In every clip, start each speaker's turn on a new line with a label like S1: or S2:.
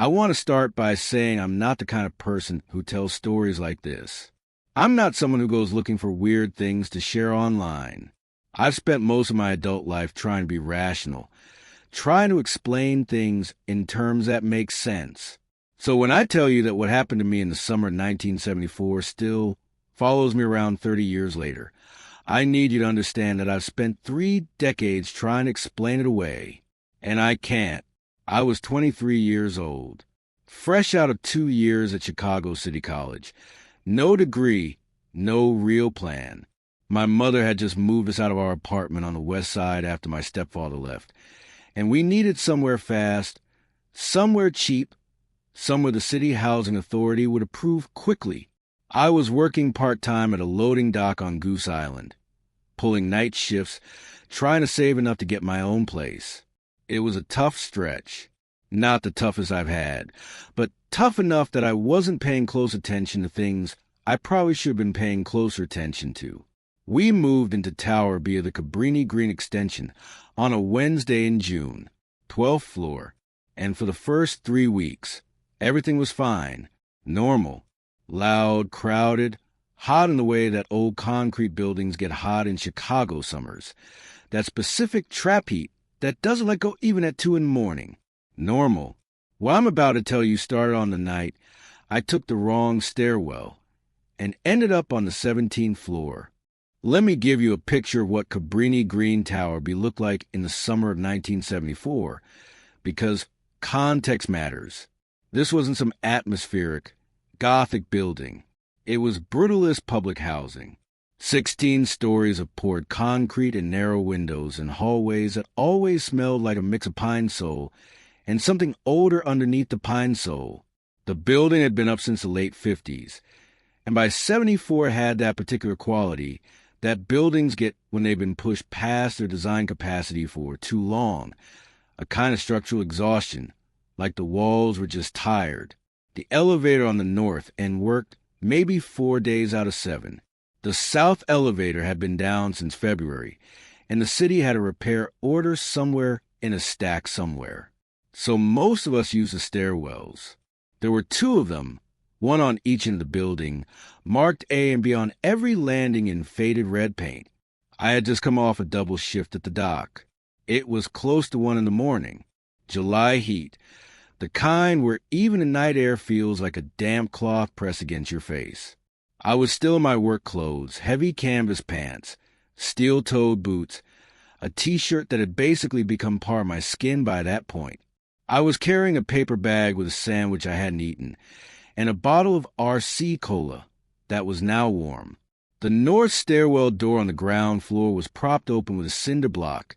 S1: I want to start by saying I'm not the kind of person who tells stories like this. I'm not someone who goes looking for weird things to share online. I've spent most of my adult life trying to be rational, trying to explain things in terms that make sense. So when I tell you that what happened to me in the summer of 1974 still follows me around 30 years later, I need you to understand that I've spent 3 decades trying to explain it away, and I can't. I was 23 years old, fresh out of 2 years at Chicago City College. No degree, no real plan. My mother had just moved us out of our apartment on the west side after my stepfather left, and we needed somewhere fast, somewhere cheap, somewhere the city housing authority would approve quickly. I was working part-time at a loading dock on Goose Island, pulling night shifts, trying to save enough to get my own place. It was a tough stretch. Not the toughest I've had, but tough enough that I wasn't paying close attention to things I probably should have been paying closer attention to. We moved into Tower via the Cabrini-Green extension on a Wednesday in June, 12th floor, and for the first 3 weeks, everything was fine, normal, loud, crowded, hot in the way that old concrete buildings get hot in Chicago summers. That specific trap heat that doesn't let go even at 2 in the morning. Normal. What I'm about to tell you started on the night I took the wrong stairwell and ended up on the 17th floor. Let me give you a picture of what Cabrini-Green Tower looked like in the summer of 1974, because context matters. This wasn't some atmospheric, Gothic building. It was brutalist public housing. 16 stories of poured concrete and narrow windows and hallways that always smelled like a mix of pine sol and something older underneath the pine sol. The building had been up since the late 50s, and by 74 had that particular quality that buildings get when they've been pushed past their design capacity for too long, a kind of structural exhaustion, like the walls were just tired. The elevator on the north end worked maybe 4 days out of 7. The south elevator had been down since February, and the city had a repair order somewhere in a stack somewhere. So most of us used the stairwells. There were 2 of them, one on each end of the building, marked A and B on every landing in faded red paint. I had just come off a double shift at the dock. It was close to 1 in the morning. July heat, the kind where even the night air feels like a damp cloth pressed against your face. I was still in my work clothes, heavy canvas pants, steel-toed boots, a T-shirt that had basically become part of my skin by that point. I was carrying a paper bag with a sandwich I hadn't eaten, and a bottle of RC Cola that was now warm. The north stairwell door on the ground floor was propped open with a cinder block,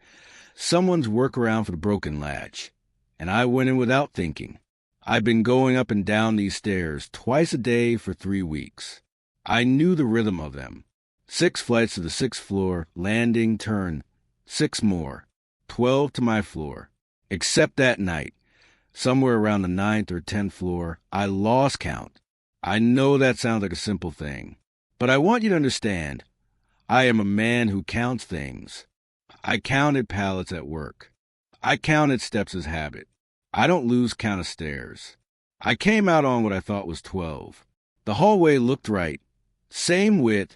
S1: someone's workaround for the broken latch, and I went in without thinking. I'd been going up and down these stairs twice a day for 3 weeks. I knew the rhythm of them. 6 flights to the 6th floor, landing, turn, 6 more, 12 to my floor. Except that night, somewhere around the 9th or 10th floor, I lost count. I know that sounds like a simple thing, but I want you to understand, I am a man who counts things. I counted pallets at work. I counted steps as habit. I don't lose count of stairs. I came out on what I thought was 12. The hallway looked right. Same width,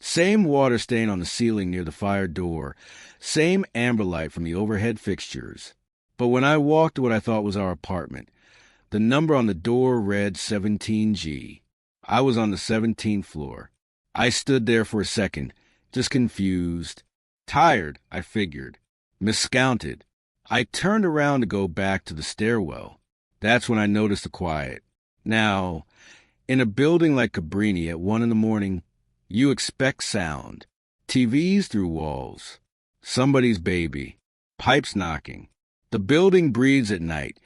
S1: same water stain on the ceiling near the fire door, same amber light from the overhead fixtures. But when I walked to what I thought was our apartment, the number on the door read 17G. I was on the 17th floor. I stood there for a second, just confused. Tired, I figured. Miscounted. I turned around to go back to the stairwell. That's when I noticed the quiet. Now, in a building like Cabrini at 1 in the morning, you expect sound. TVs through walls. Somebody's baby. Pipes knocking. The building breathes at night.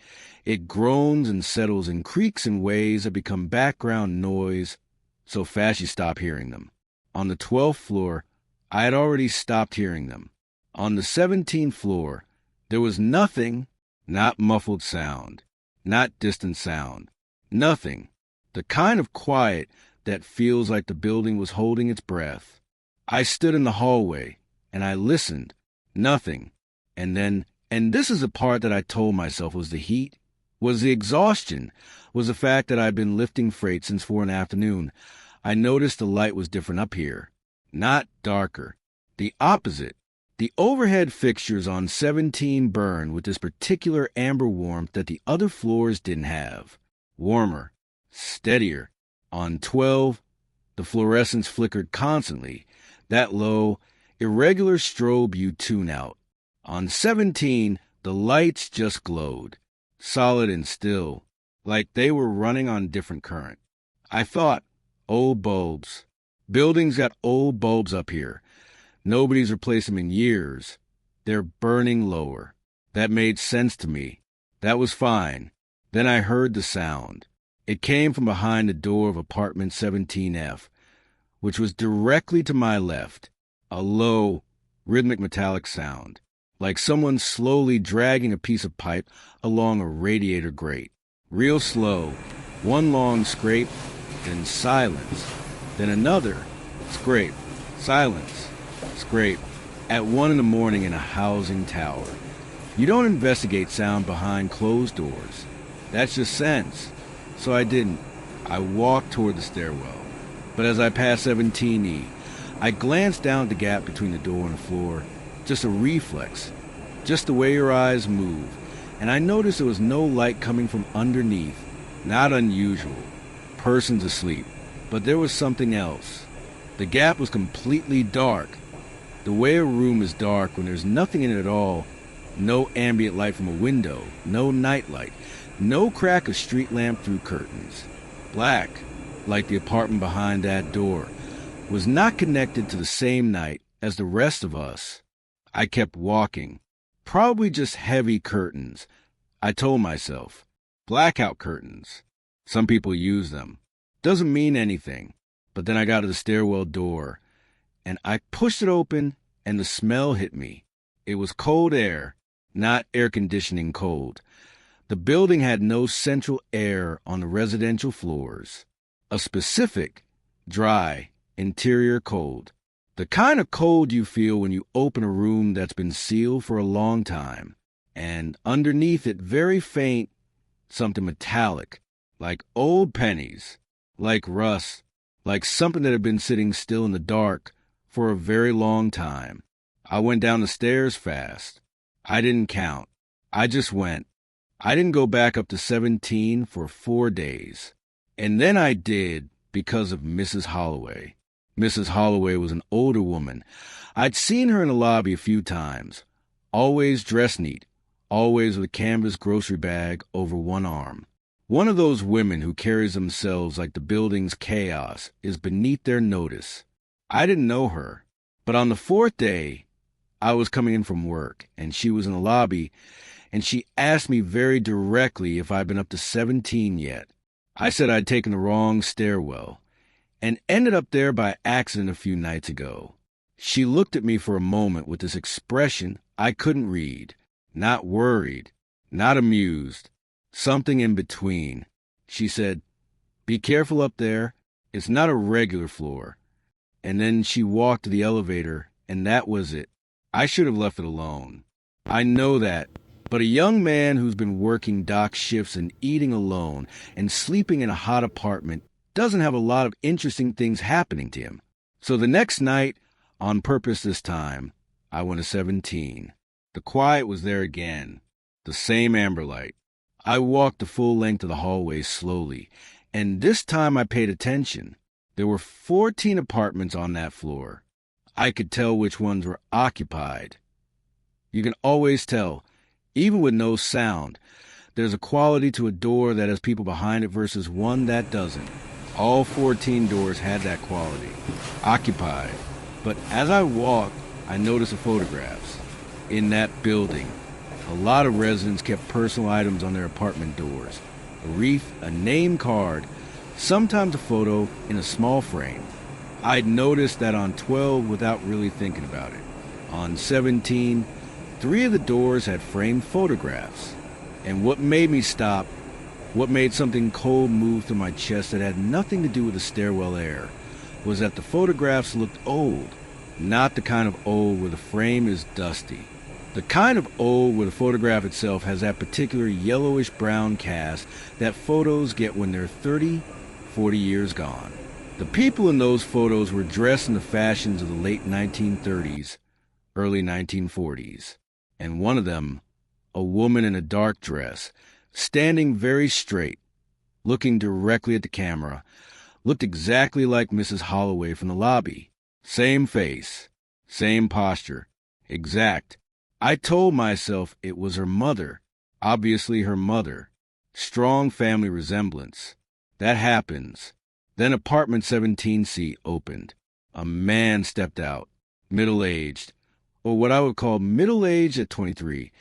S1: It groans and settles and creaks in ways that become background noise so fast you stop hearing them. On the 12th floor, I had already stopped hearing them. On the 17th floor, there was nothing, not muffled sound, not distant sound, nothing. The kind of quiet that feels like the building was holding its breath. I stood in the hallway, and I listened. Nothing. And then, and this is the part that I told myself was the heat, Was the exhaustion, was the fact that I'd been lifting freight since 4 in the afternoon. I noticed the light was different up here. Not darker. The opposite. The overhead fixtures on 17 burn with this particular amber warmth that the other floors didn't have. Warmer. Steadier. On 12, the fluorescence flickered constantly. That low, irregular strobe you tune out. On 17, the lights just glowed. Solid and still, like they were running on different current. I thought, old bulbs. Buildings got old bulbs up here. Nobody's replaced them in years. They're burning lower. That made sense to me. That was fine. Then I heard the sound. It came from behind the door of apartment 17F, which was directly to my left. A low, rhythmic metallic sound, like someone slowly dragging a piece of pipe along a radiator grate. Real slow, one long scrape, then silence, then another scrape, silence, scrape, at 1 in the morning in a housing tower. You don't investigate sound behind closed doors. That's just sense. So I didn't. I walked toward the stairwell. But as I passed 17E, I glanced down at the gap between the door and the floor. Just a reflex. Just the way your eyes move. And I noticed there was no light coming from underneath. Not unusual. Persons asleep. But there was something else. The gap was completely dark. The way a room is dark when there's nothing in it at all. No ambient light from a window. No night light. No crack of street lamp through curtains. Black, like the apartment behind that door, was not connected to the same night as the rest of us. I kept walking. Probably just heavy curtains. I told myself. Blackout curtains. Some people use them. Doesn't mean anything. But then I got to the stairwell door, and I pushed it open, and the smell hit me. It was cold air, not air conditioning cold. The building had no central air on the residential floors. A specific, dry, interior cold. The kind of cold you feel when you open a room that's been sealed for a long time. And underneath it, very faint, something metallic, like old pennies, like rust, like something that had been sitting still in the dark for a very long time. I went down the stairs fast. I didn't count. I just went. I didn't go back up to 17 for 4 days. And then I did because of Mrs. Holloway. Mrs. Holloway was an older woman. I'd seen her in the lobby a few times. Always dressed neat. Always with a canvas grocery bag over one arm. One of those women who carries themselves like the building's chaos is beneath their notice. I didn't know her. But on the 4th day, I was coming in from work, and she was in the lobby, and she asked me very directly if I'd been up to 17 yet. I said I'd taken the wrong stairwell, and ended up there by accident a few nights ago. She looked at me for a moment with this expression I couldn't read. Not worried, not amused, something in between. She said, "Be careful up there. It's not a regular floor." And then she walked to the elevator, and that was it. I should have left it alone. I know that. But a young man who's been working dock shifts and eating alone and sleeping in a hot apartment doesn't have a lot of interesting things happening to him. So the next night, on purpose this time, I went to 17. The quiet was there again. The same amber light. I walked the full length of the hallway slowly, and this time I paid attention. There were 14 apartments on that floor. I could tell which ones were occupied. You can always tell. Even with no sound, there's a quality to a door that has people behind it versus one that doesn't. All 14 doors had that quality. Occupied. But as I walked, I noticed the photographs. In that building, a lot of residents kept personal items on their apartment doors. A wreath, a name card, sometimes a photo in a small frame. I'd noticed that on 12 without really thinking about it. On 17, 3 of the doors had framed photographs. And what made me stop, what made something cold move through my chest that had nothing to do with the stairwell air, was that the photographs looked old. Not the kind of old where the frame is dusty. The kind of old where the photograph itself has that particular yellowish-brown cast that photos get when they're 30, 40 years gone. The people in those photos were dressed in the fashions of the late 1930s, early 1940s. And one of them, a woman in a dark dress, standing very straight, looking directly at the camera, looked exactly like Mrs. Holloway from the lobby. Same face, same posture, exact. I told myself it was her mother, obviously her mother. Strong family resemblance. That happens. Then apartment 17C opened. A man stepped out, middle-aged, or what I would call middle-aged at 23,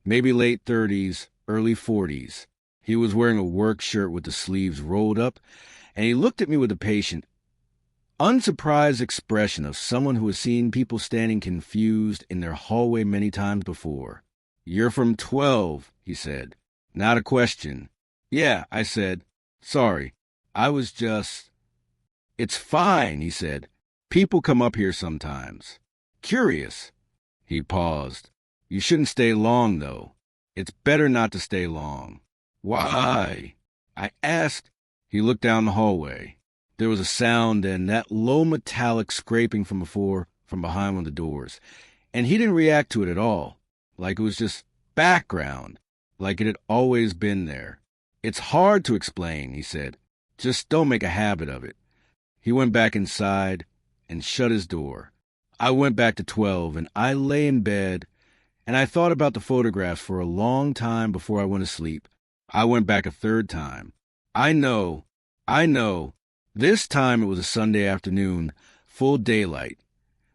S1: maybe late 30s, early 40s. He was wearing a work shirt with the sleeves rolled up, and he looked at me with a patient, unsurprised expression of someone who has seen people standing confused in their hallway many times before. "You're from 12, he said. Not a question. "Yeah," I said. "Sorry, I was just—" "It's fine," he said. "People come up here sometimes. Curious." He paused. "You shouldn't stay long, though. It's better not to stay long." "Why?" I asked. He looked down the hallway. There was a sound and that low metallic scraping from behind one of the doors. And he didn't react to it at all, like it was just background, like it had always been there. "It's hard to explain," he said. "Just don't make a habit of it." He went back inside and shut his door. I went back to 12, and I lay in bed, and I thought about the photographs for a long time before I went to sleep. I went back a third time. I know. This time it was a Sunday afternoon, full daylight,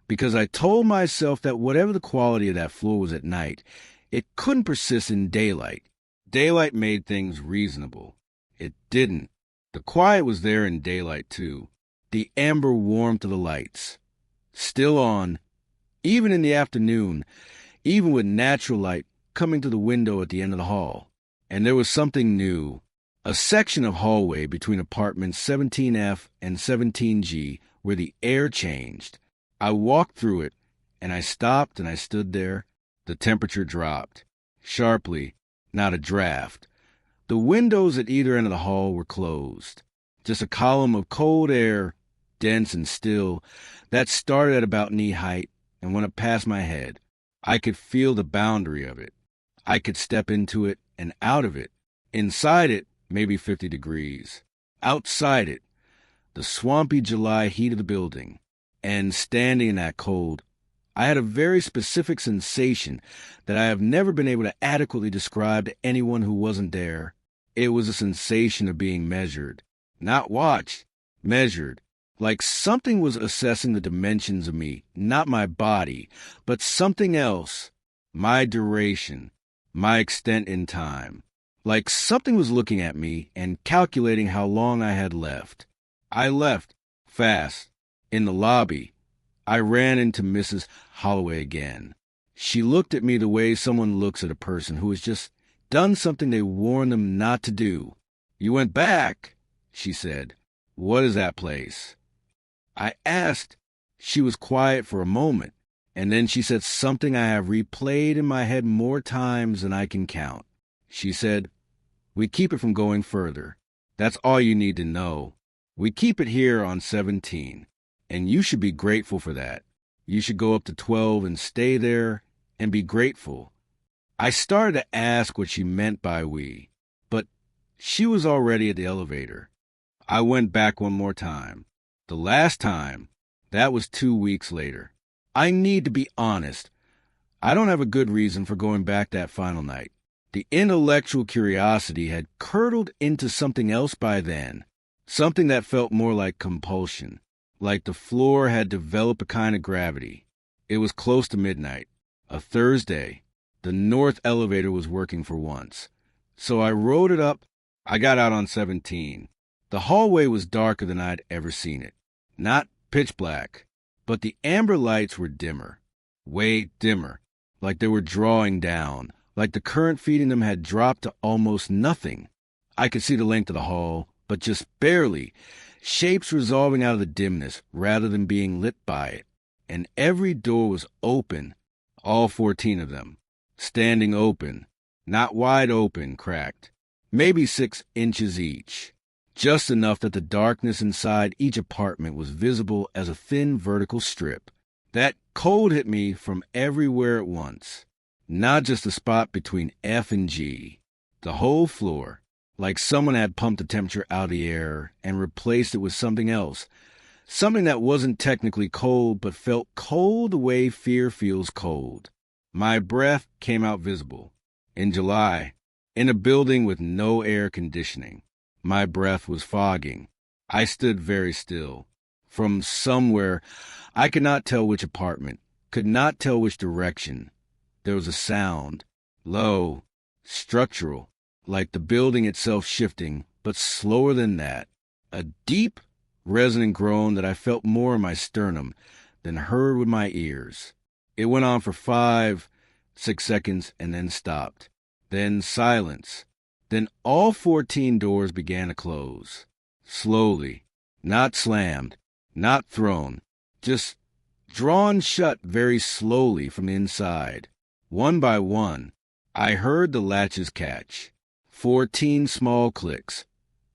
S1: because I told myself that whatever the quality of that floor was at night, it couldn't persist in daylight. Daylight made things reasonable. It didn't. The quiet was there in daylight, too. The amber warmth of the lights. Still on, even in the afternoon, even with natural light coming to the window at the end of the hall. And there was something new. A section of hallway between apartments 17F and 17G where the air changed. I walked through it, and I stopped and I stood there. The temperature dropped. Sharply, not a draft. The windows at either end of the hall were closed. Just a column of cold air, dense and still, that started at about knee height and went up past my head. I could feel the boundary of it. I could step into it and out of it. Inside it, maybe 50 degrees. Outside it, the swampy July heat of the building. And standing in that cold, I had a very specific sensation that I have never been able to adequately describe to anyone who wasn't there. It was a sensation of being measured. Not watched, measured. Like something was assessing the dimensions of me, not my body, but something else. My duration, my extent in time. Like something was looking at me and calculating how long I had left. I left, fast. In the lobby, I ran into Mrs. Holloway again. She looked at me the way someone looks at a person who has just done something they warned them not to do. "You went back," she said. "What is that place?" I asked. She was quiet for a moment, and then she said something I have replayed in my head more times than I can count. She said, "We keep it from going further. That's all you need to know. We keep it here on 17, and you should be grateful for that. You should go up to 12 and stay there and be grateful." I started to ask what she meant by we, but she was already at the elevator. I went back one more time. The last time, that was 2 weeks later. I need to be honest. I don't have a good reason for going back that final night. The intellectual curiosity had curdled into something else by then, something that felt more like compulsion, like the floor had developed a kind of gravity. It was close to midnight, a Thursday. The north elevator was working for once. So I rode it up. I got out on 17. The hallway was darker than I'd ever seen it. Not pitch black, but the amber lights were dimmer, way dimmer, like they were drawing down, like the current feeding them had dropped to almost nothing. I could see the length of the hall, but just barely, shapes resolving out of the dimness rather than being lit by it. And every door was open, all 14 of them. standing open, not wide open, cracked, maybe 6 inches each, just enough that the darkness inside each apartment was visible as a thin vertical strip. That cold hit me from everywhere at once, not just the spot between F and G, the whole floor, like someone had pumped the temperature out of the air and replaced it with something else, something that wasn't technically cold but felt cold the way fear feels cold. My breath came out visible. In July, in a building with no air conditioning, my breath was fogging. I stood very still. From somewhere, I could not tell which apartment, could not tell which direction. There was a sound, low, structural, like the building itself shifting, but slower than that. A deep, resonant groan that I felt more in my sternum than heard with my ears. It went on for 5, 6 seconds and then stopped. Then silence. Then all 14 doors began to close. Slowly. Not slammed. Not thrown. Just drawn shut very slowly from the inside. One by one, I heard the latches catch. 14 small clicks,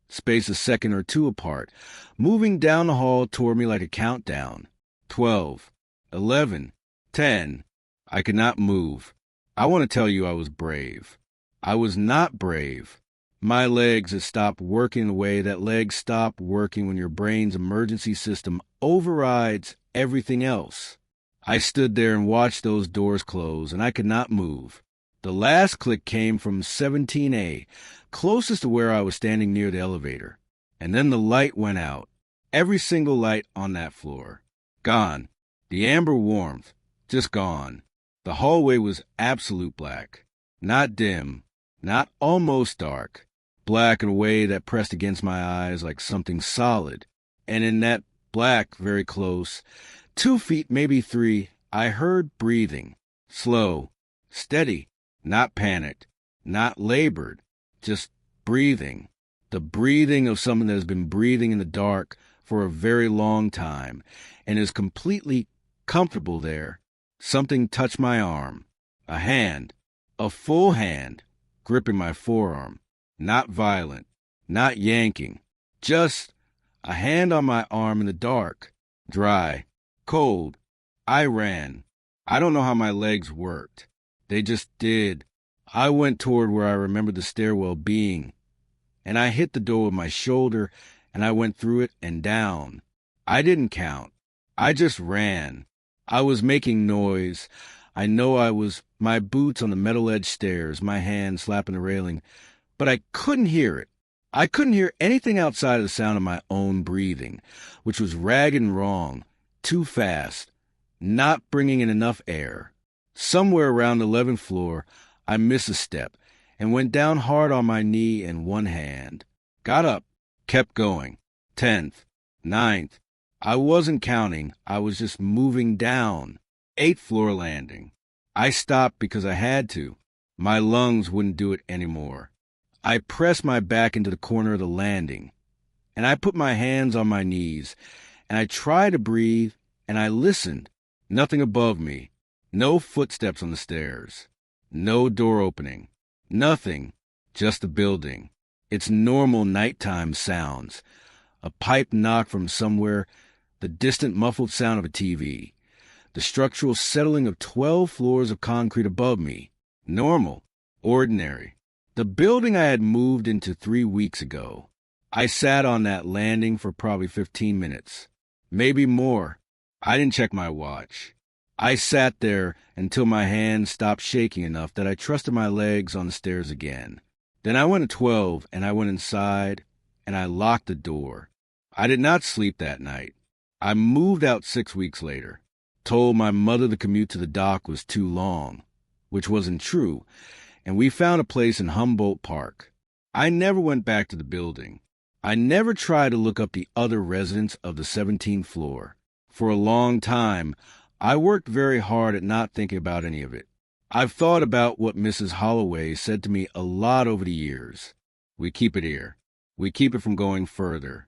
S1: spaced a second or two apart, moving down the hall toward me like a countdown. 12, 11, 10. I could not move. I want to tell you I was brave. I was not brave. My legs had stopped working the way that legs stop working when your brain's emergency system overrides everything else. I stood there and watched those doors close, and I could not move. The last click came from 17A, closest to where I was standing near the elevator. And then the light went out. Every single light on that floor. Gone. The amber warmth. Just gone. The hallway was absolute black. Not dim. Not almost dark. Black in a way that pressed against my eyes like something solid. And in that black, very close, 2 feet, maybe 3, I heard breathing. Slow. Steady. Not panicked. Not labored. Just breathing. The breathing of someone that has been breathing in the dark for a very long time and is completely comfortable there. Something touched my arm. A hand. A full hand. Gripping my forearm. Not violent. Not yanking. Just a hand on my arm in the dark. Dry. Cold. I ran. I don't know how my legs worked. They just did. I went toward where I remembered the stairwell being, and I hit the door with my shoulder, and I went through it and down. I didn't count. I just ran. I was making noise. I know I was, my boots on the metal-edged stairs, my hand slapping the railing, but I couldn't hear it. I couldn't hear anything outside of the sound of my own breathing, which was ragged and wrong, too fast, not bringing in enough air. Somewhere around the 11th floor, I missed a step and went down hard on my knee in one hand. Got up, kept going. 10th, 9th. I wasn't counting. I was just moving down. 8th floor landing. I stopped because I had to. My lungs wouldn't do it anymore. I pressed my back into the corner of the landing, and I put my hands on my knees, and I tried to breathe, and I listened. Nothing above me. No footsteps on the stairs. No door opening. Nothing. Just the building. Its normal nighttime sounds. A pipe knock from somewhere. The distant muffled sound of a TV. The structural settling of 12 floors of concrete above me. Normal. Ordinary. The building I had moved into 3 weeks ago. I sat on that landing for probably 15 minutes. Maybe more. I didn't check my watch. I sat there until my hands stopped shaking enough that I trusted my legs on the stairs again. Then I went to 12, and I went inside, and I locked the door. I did not sleep that night. I moved out 6 weeks later, told my mother the commute to the dock was too long, which wasn't true, and we found a place in Humboldt Park. I never went back to the building. I never tried to look up the other residents of the 17th floor. For a long time, I worked very hard at not thinking about any of it. I've thought about what Mrs. Holloway said to me a lot over the years. We keep it here. We keep it from going further.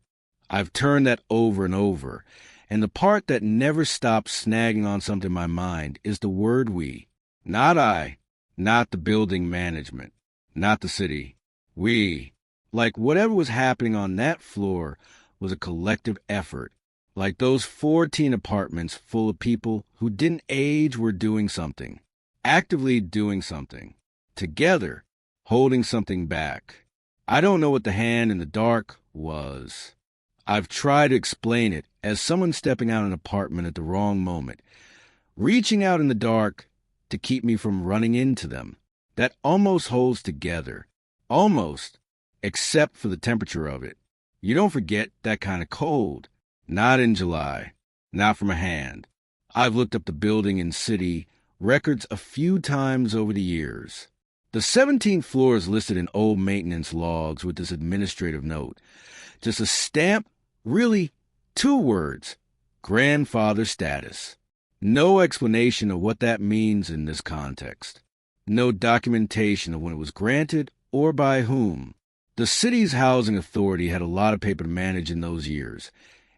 S1: I've turned that over and over, and the part that never stops snagging on something in my mind is the word we. Not I, not the building management, not the city. We, like whatever was happening on that floor, was a collective effort. Like those 14 apartments full of people who didn't age were doing something, actively doing something, together, holding something back. I don't know what the hand in the dark was. I've tried to explain it as someone stepping out of an apartment at the wrong moment, reaching out in the dark to keep me from running into them. That almost holds together. Almost, except for the temperature of it. You don't forget that kind of cold. Not in July. Not from a hand. I've looked up the building and city records a few times over the years. The 17th floor is listed in old maintenance logs with this administrative note. Just a stamp, really 2 words, grandfather status. No explanation of what that means in this context. No documentation of when it was granted or by whom. The city's housing authority had a lot of paper to manage in those years,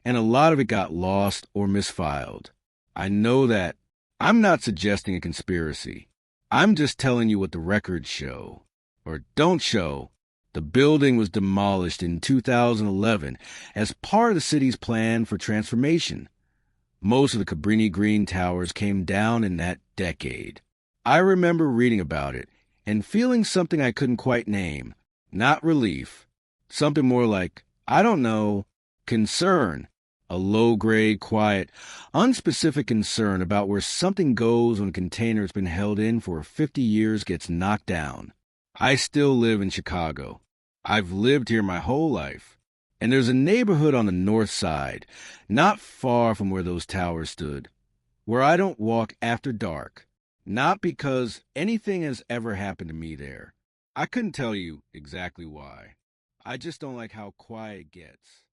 S1: and a lot of it got lost or misfiled. I know that. I'm not suggesting a conspiracy. I'm just telling you what the records show, or don't show. The building was demolished in 2011 as part of the city's plan for transformation. Most of the Cabrini-Green towers came down in that decade. I remember reading about it and feeling something I couldn't quite name. Not relief. Something more like, I don't know, concern. A low-grade, quiet, unspecific concern about where something goes when a container has been held in for 50 years gets knocked down. I still live in Chicago. I've lived here my whole life. And there's a neighborhood on the north side, not far from where those towers stood, where I don't walk after dark. Not because anything has ever happened to me there. I couldn't tell you exactly why. I just don't like how quiet it gets.